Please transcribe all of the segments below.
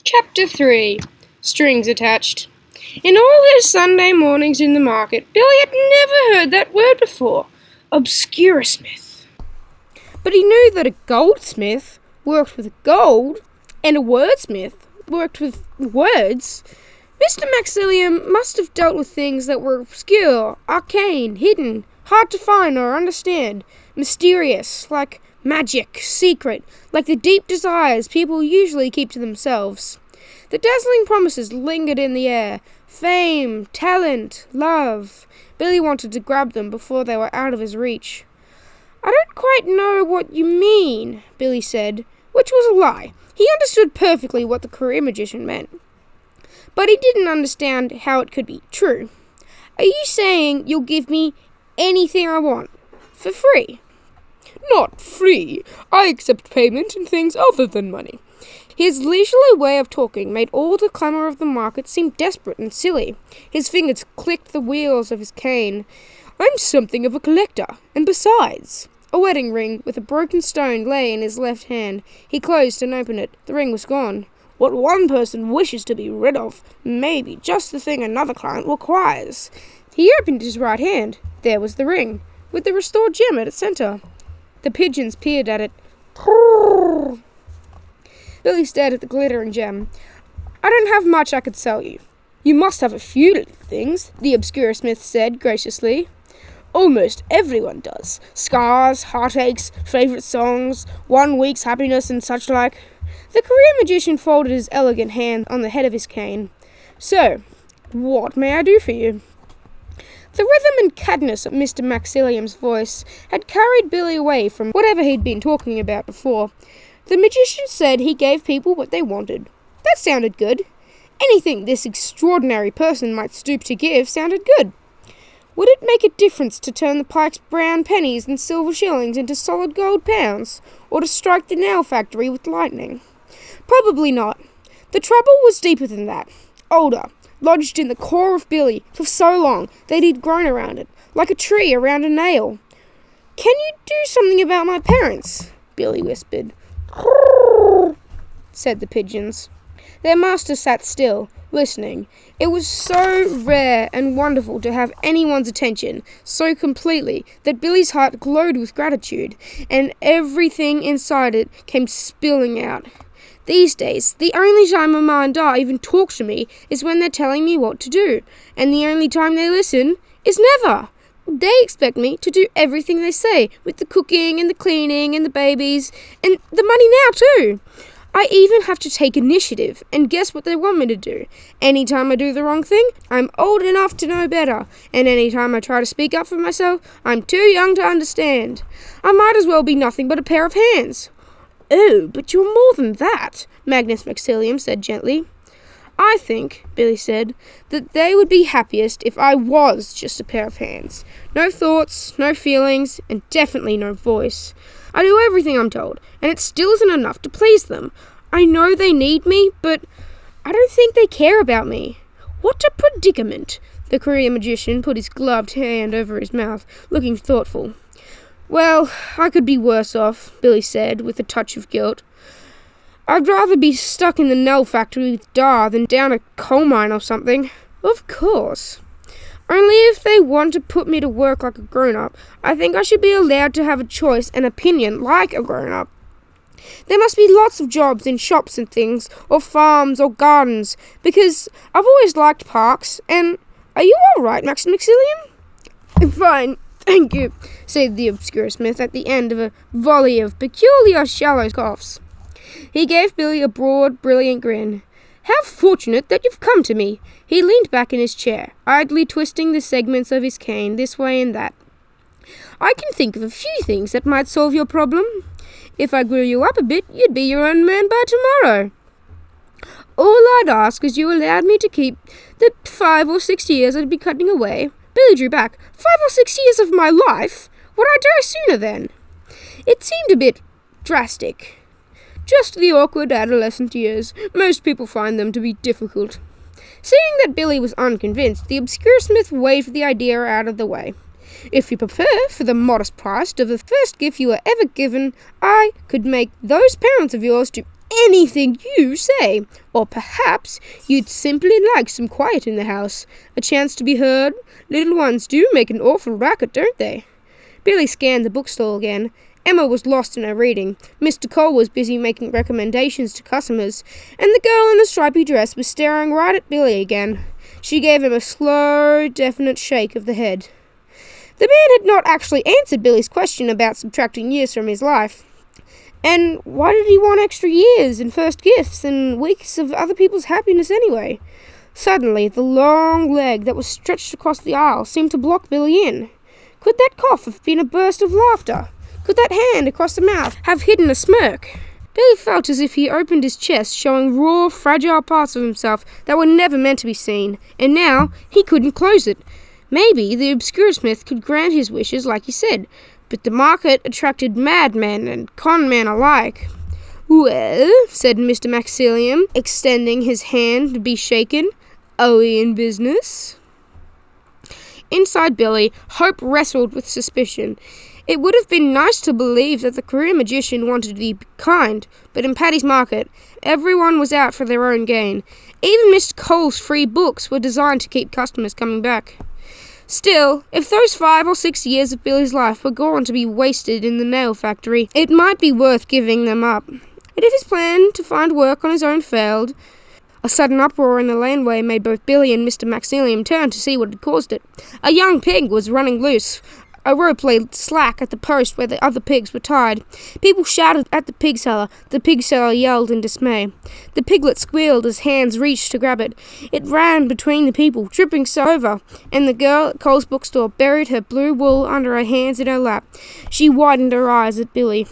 Chapter 3. Strings Attached. In all his Sunday mornings in the market, Billy had never heard that word before. Obscurasmith. But he knew that a goldsmith worked with gold, and a wordsmith worked with words. Mr. Maxillium must have dealt with things that were obscure, arcane, hidden, hard to find or understand, mysterious, like magic, secret, like the deep desires people usually keep to themselves. The dazzling promises lingered in the air. Fame, talent, love. Billy wanted to grab them before they were out of his reach. "I don't quite know what you mean," Billy said, which was a lie. He understood perfectly what the career magician meant, but he didn't understand how it could be true. "Are you saying you'll give me anything I want, for free?" "Not free. I accept payment in things other than money." His leisurely way of talking made all the clamour of the market seem desperate and silly. His fingers clicked the wheels of his cane. "I'm something of a collector, and besides..." A wedding ring with a broken stone lay in his left hand. He closed and opened it. The ring was gone. "What one person wishes to be rid of may be just the thing another client requires." He opened his right hand. There was the ring, with the restored gem at its centre. The pigeons peered at it. Billy stared at the glittering gem. "I don't have much I could sell you." "You must have a few little things," the Obscurasmith said graciously. "Almost everyone does. Scars, heartaches, favourite songs, 1 week's happiness and such like." The career magician folded his elegant hand on the head of his cane. "So, what may I do for you?" The rhythm and cadness of Mr. Maxillium's voice had carried Billy away from whatever he'd been talking about before. The magician said he gave people what they wanted. That sounded good. Anything this extraordinary person might stoop to give sounded good. Would it make a difference to turn the Pike's brown pennies and silver shillings into solid gold pounds, or to strike the nail factory with lightning? Probably not. The trouble was deeper than that. Older, lodged in the core of Billy for so long that he'd grown around it, like a tree around a nail. "Can you do something about my parents?" Billy whispered. Said the pigeons. Their master sat still, listening. It was so rare and wonderful to have anyone's attention so completely that Billy's heart glowed with gratitude, and everything inside it came spilling out. These days, the only time Mama and Da even talk to me is when they're telling me what to do, and the only time they listen is never. They expect me to do everything they say, with the cooking and the cleaning and the babies, and the money now too. I even have to take initiative, and guess what they want me to do? Anytime I do the wrong thing, I'm old enough to know better, and anytime I try to speak up for myself, I'm too young to understand. I might as well be nothing but a pair of hands. "Oh, but you're more than that," Magnus Maxillium said gently. "I think," Billy said, "that they would be happiest if I was just a pair of hands. No thoughts, no feelings, and definitely no voice. I do everything I'm told, and it still isn't enough to please them. I know they need me, but I don't think they care about me." "What a predicament!" The career magician put his gloved hand over his mouth, looking thoughtful. "Well, I could be worse off," Billy said, with a touch of guilt. "I'd rather be stuck in the nail factory with Da than down a coal mine or something." "Of course. Only if they want to put me to work like a grown-up, I think I should be allowed to have a choice and opinion like a grown-up. There must be lots of jobs in shops and things, or farms or gardens, because I've always liked parks, and... Are you all right, Max Maxillium?" "I'm fine, thank you," said the Obscurasmith at the end of a volley of peculiar shallow coughs. He gave Billy a broad, brilliant grin. "How fortunate that you've come to me." He leaned back in his chair, idly twisting the segments of his cane this way and that. "I can think of a few things that might solve your problem. If I grew you up a bit, you'd be your own man by tomorrow. All I'd ask is you allowed me to keep the 5 or 6 years I'd be cutting away." Billy drew back. 5 or 6 years of my life? Would I die sooner then? It seemed a bit drastic. "Just the awkward adolescent years. Most people find them to be difficult." Seeing that Billy was unconvinced, the Obscurasmith waved the idea out of the way. "If you prefer, for the modest price of the first gift you were ever given, I could make those parents of yours do anything you say. Or perhaps you'd simply like some quiet in the house, a chance to be heard. Little ones do make an awful racket, don't they?" Billy scanned the bookstall again. Emma was lost in her reading. Mr. Cole was busy making recommendations to customers, and the girl in the stripy dress was staring right at Billy again. She gave him a slow, definite shake of the head. The man had not actually answered Billy's question about subtracting years from his life. And why did he want extra years and first gifts and weeks of other people's happiness anyway? Suddenly, the long leg that was stretched across the aisle seemed to block Billy in. Could that cough have been a burst of laughter? Could that hand across the mouth have hidden a smirk? Billy felt as if he opened his chest, showing raw, fragile parts of himself that were never meant to be seen, and now he couldn't close it. Maybe the Obscuresmith could grant his wishes like he said, but the market attracted madmen and con men alike. "Well," said Mr. Maxillium, extending his hand to be shaken, "are we in business?" Inside Billy, hope wrestled with suspicion. It would have been nice to believe that the career magician wanted to be kind, but in Paddy's market, everyone was out for their own gain. Even Mr. Cole's free books were designed to keep customers coming back. Still, if those 5 or 6 years of Billy's life were going to be wasted in the nail factory, it might be worth giving them up. But if his plan to find work on his own failed, a sudden uproar in the laneway made both Billy and Mr. Maxillium turn to see what had caused it. A young pig was running loose. A rope lay slack at the post where the other pigs were tied. People shouted at the pig seller. The pig seller yelled in dismay. The piglet squealed as hands reached to grab it. It ran between the people, tripping so over, and the girl at Cole's bookstore buried her blue wool under her hands in her lap. She widened her eyes at Billy.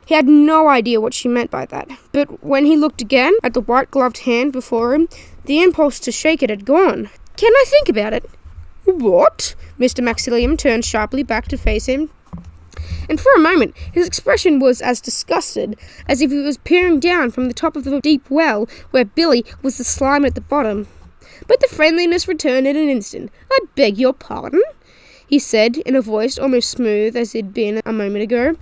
He had no idea what she meant by that, but when he looked again at the white-gloved hand before him, the impulse to shake it had gone. "Can I think about it?" "What?" Mr. Maxillium turned sharply back to face him, and for a moment his expression was as disgusted as if he was peering down from the top of the deep well where Billy was the slime at the bottom. But the friendliness returned in an instant. "I beg your pardon," he said in a voice almost smooth as it had been a moment ago.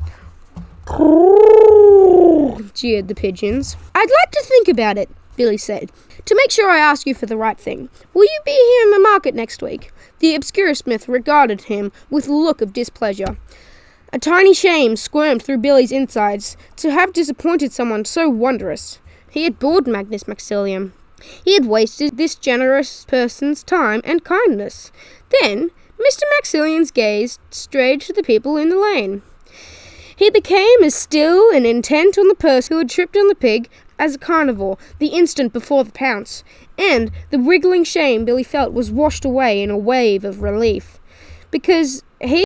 Jeered the pigeons. "I'd like to think about it," Billy said, "to make sure I ask you for the right thing. Will you be here in the market next week?" The Obscuresmith regarded him with a look of displeasure. A tiny shame squirmed through Billy's insides to have disappointed someone so wondrous. He had bored Magnus Maxillium. He had wasted this generous person's time and kindness. Then Mr. Maxillium's gaze strayed to the people in the lane. He became as still and intent on the person who had tripped on the pig as a carnivore the instant before the pounce, and the wriggling shame Billy felt was washed away in a wave of relief, because he